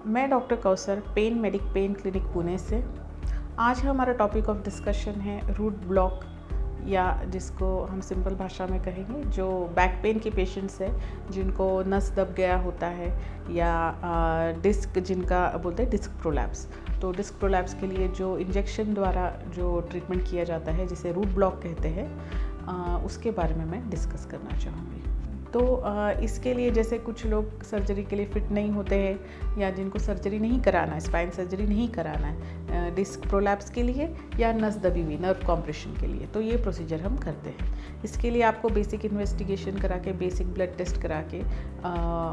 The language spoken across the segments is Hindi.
मैं doctor Kausar, pain medic pain clinic Pune से। आज हमारा टॉपिक ऑफ डिस्कशन है रूट ब्लॉक, या जिसको हम सिंपल भाषा में कहेंगे जो बैक पेन के पेशेंट्स है जिनको नस दब गया होता है, या डिस्क जिनका बोलते हैं डिस्क प्रोलैप्स। तो डिस्क प्रोलैप्स के लिए जो इंजेक्शन द्वारा जो ट्रीटमेंट किया जाता है जिसे रूट ब्लॉक कहते हैं, उसके बारे में मैं डिस्कस करना चाहूँगी। तो इसके लिए जैसे कुछ लोग सर्जरी के लिए फ़िट नहीं होते हैं, या जिनको सर्जरी नहीं कराना है, स्पाइन सर्जरी नहीं कराना है डिस्क प्रोलैप्स के लिए या नस दबी हुई नर्व कॉम्प्रेशन के लिए, तो ये प्रोसीजर हम करते हैं। इसके लिए आपको बेसिक इन्वेस्टिगेशन करा के, बेसिक ब्लड टेस्ट करा के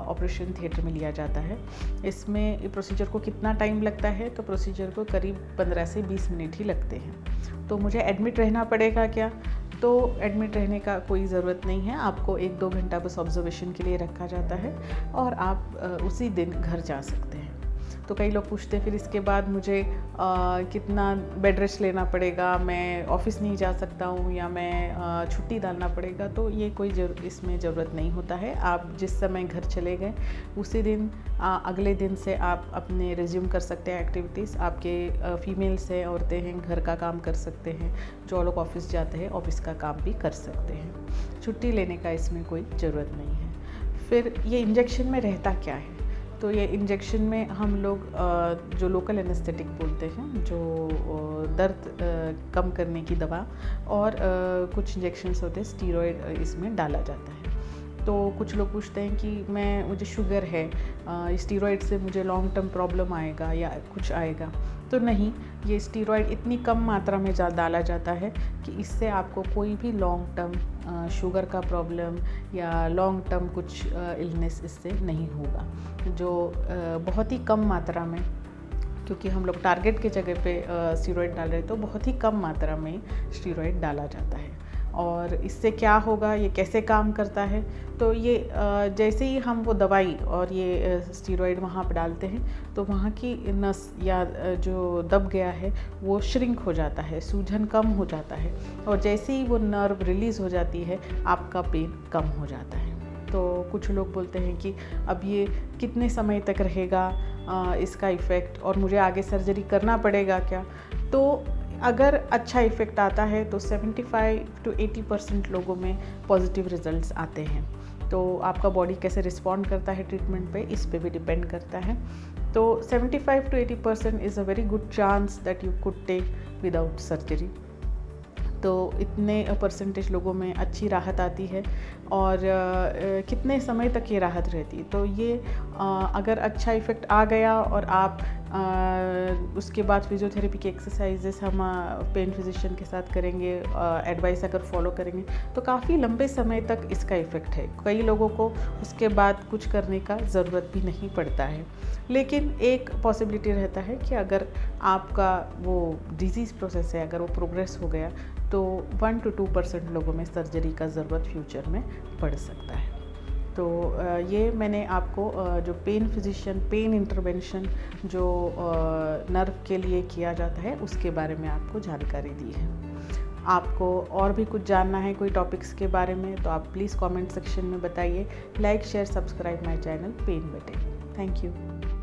ऑपरेशन थिएटर में लिया जाता है। इसमें प्रोसीजर को कितना टाइम लगता है, तो प्रोसीजर को करीब 15 से 20 मिनट ही लगते हैं। तो मुझे एडमिट रहना पड़ेगा क्या? तो एडमिट रहने का कोई ज़रूरत नहीं है, आपको 1-2 घंटा बस ऑब्जर्वेशन के लिए रखा जाता है और आप उसी दिन घर जा सकते हैं। तो कई लोग पूछते हैं फिर इसके बाद मुझे कितना बेड रेस्ट लेना पड़ेगा, मैं ऑफिस नहीं जा सकता हूँ, या मैं छुट्टी डालना पड़ेगा। तो ये कोई इसमें ज़रूरत नहीं होता है। आप जिस समय घर चले गए उसी दिन अगले दिन से आप अपने रिज्यूम कर सकते हैं एक्टिविटीज़। आपके फीमेल्स हैं, औरतें हैं, घर का काम कर सकते हैं। जो लोग ऑफिस जाते हैं ऑफिस का काम भी कर सकते हैं। छुट्टी लेने का इसमें कोई ज़रूरत नहीं है। फिर ये इंजेक्शन में रहता क्या है? तो ये इंजेक्शन में हम लोग जो लोकल एनेस्थेटिक बोलते हैं, जो दर्द कम करने की दवा, और कुछ इंजेक्शन्स होते हैं स्टीरॉयड, इसमें डाला जाता है। तो कुछ लोग पूछते हैं कि मुझे शुगर है, स्टीरॉयड से मुझे लॉन्ग टर्म प्रॉब्लम आएगा या कुछ आएगा? तो नहीं, ये स्टीरॉयड इतनी कम मात्रा में डाला जाता है कि इससे आपको कोई भी लॉन्ग टर्म शुगर का प्रॉब्लम या लॉन्ग टर्म कुछ इलनेस इससे नहीं होगा। जो बहुत ही कम मात्रा में, क्योंकि हम लोग टारगेट के जगह पे स्टीरॉयड डाल रहे हैं, तो बहुत ही कम मात्रा में स्टीरॉयड डाला जाता है। और इससे क्या होगा, ये कैसे काम करता है? तो ये जैसे ही हम वो दवाई और ये स्टीरॉयड वहाँ पर डालते हैं तो वहाँ की नस या जो दब गया है वो श्रिंक हो जाता है, सूजन कम हो जाता है, और जैसे ही वो नर्व रिलीज़ हो जाती है आपका पेन कम हो जाता है। तो कुछ लोग बोलते हैं कि अब ये कितने समय तक रहेगा इसका इफ़ेक्ट, और मुझे आगे सर्जरी करना पड़ेगा क्या? तो अगर अच्छा इफ़ेक्ट आता है तो 75 to 80% लोगों में पॉजिटिव रिजल्ट्स आते हैं। तो आपका बॉडी कैसे रिस्पॉन्ड करता है ट्रीटमेंट पे, इस पे भी डिपेंड करता है। तो 75 to 80% is a very good chance that you could take without surgery. तो इतने परसेंटेज लोगों में अच्छी राहत आती है। और कितने समय तक ये राहत रहती है? तो ये अगर अच्छा इफ़ेक्ट आ गया और आप उसके बाद फिजियोथेरेपी की एक्सरसाइजेस हम पेन फिजिशियन के साथ करेंगे, एडवाइस अगर फॉलो करेंगे तो काफ़ी लंबे समय तक इसका इफ़ेक्ट है। कई लोगों को उसके बाद कुछ करने का ज़रूरत भी नहीं पड़ता है। लेकिन एक पॉसिबिलिटी रहता है कि अगर आपका वो डिजीज़ प्रोसेस है, अगर वो प्रोग्रेस हो गया तो 1 to 2% लोगों में सर्जरी का ज़रूरत फ्यूचर में पड़ सकता है। तो ये मैंने आपको जो पेन फिजिशियन, पेन इंटरवेंशन जो नर्व के लिए किया जाता है उसके बारे में आपको जानकारी दी है। आपको और भी कुछ जानना है कोई टॉपिक्स के बारे में तो आप प्लीज़ कमेंट सेक्शन में बताइए। Like, share, subscribe my channel pain medic. Thank you.